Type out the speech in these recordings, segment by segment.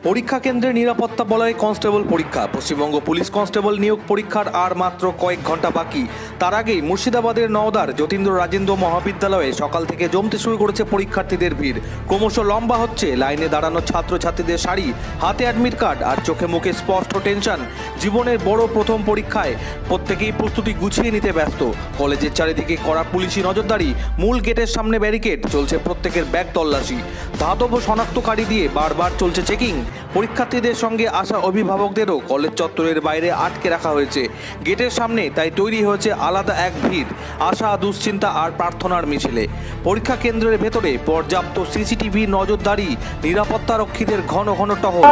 পরীক্ষা কেন্দ্রে নিরাপত্তা বলয়ে কনস্টেবল পরীক্ষা। পশ্চিমবঙ্গ পুলিশ কনস্টেবল নিয়োগ পরীক্ষার আর মাত্র কয়েক ঘন্টা বাকি। তার আগেই মুর্শিদাবাদের নওদার যতীন্দ্র রাজেন্দ্র মহাবিদ্যালয়ে সকাল থেকে জমতে শুরু করেছে পরীক্ষার্থীদের ভিড়। ক্রমশ লম্বা হচ্ছে লাইনে দাঁড়ানো ছাত্রছাত্রীদের সারি, হাতে অ্যাডমিট কার্ড আর চোখে মুখে স্পষ্ট টেনশন। জীবনের বড় প্রথম পরীক্ষায় প্রত্যেকেই প্রস্তুতি গুছিয়ে নিতে ব্যস্ত। কলেজের চারিদিকে কড়া পুলিশি নজরদারি, মূল গেটের সামনে ব্যারিকেড, চলছে প্রত্যেকের ব্যাগ তল্লাশি। ধাতব শনাক্তকারী দিয়ে বারবার চলছে চেকিং। পরীক্ষার্থীদের সঙ্গে আসা অভিভাবকদেরও কলেজ চত্বরের বাইরে আটকে রাখা হয়েছে। গেটের সামনে তাই তৈরি হয়েছে আলাদা এক ভিড়, আশা, দুশ্চিন্তা আর প্রার্থনার মিছিলে। পরীক্ষা কেন্দ্রের ভেতরে পর্যাপ্ত সিসিটিভি নজরদারি, নিরাপত্তা রক্ষীদের ঘন ঘন টহল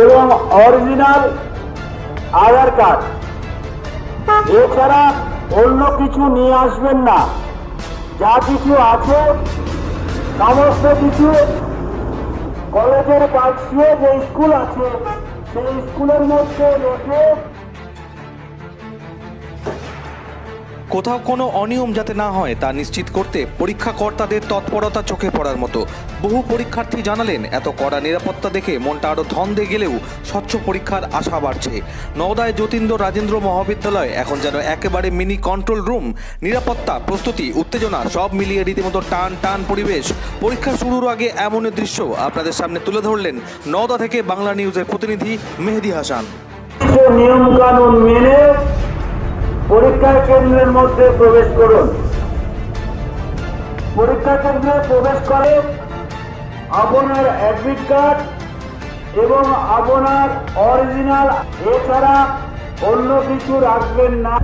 এবং অরিজিনাল আধার কার্ড, এছাড়া অন্য কিছু নিয়ে আসবেন না। যা কিছু আছে সমস্ত কিছু কলেজের পাশে যে স্কুল আছে সেই স্কুলের মধ্যে রেখে, কোথাও কোনো অনিয়ম যাতে না হয় তা নিশ্চিত করতে পরীক্ষা কর্তাদের তৎপরতা চোখে পড়ার মতো। বহু পরীক্ষার্থী জানালেন, এত কড়া নিরাপত্তা দেখে মনটা আরও ধন্দে গেলেও স্বচ্ছ পরীক্ষার আশা বাড়ছে। নওদায় যতীন্দ্র রাজেন্দ্র মহাবিদ্যালয় এখন যেন একেবারে মিনি কন্ট্রোল রুম। নিরাপত্তা, প্রস্তুতি, উত্তেজনা সব মিলিয়ে রীতিমতো টান টান পরিবেশ। পরীক্ষা শুরুর আগে এমন দৃশ্য আপনাদের সামনে তুলে ধরলেন নওদা থেকে বাংলা নিউজের প্রতিনিধি মেহেদি হাসান। নিয়ম কানুন মেনে পরীক্ষা কেন্দ্রের মধ্যে প্রবেশ করুন। পরীক্ষা কেন্দ্রে প্রবেশ করে আপনার অ্যাডমিট কার্ড এবং আপনার অরিজিনাল, এছাড়া অন্য কিছু রাখবেন না।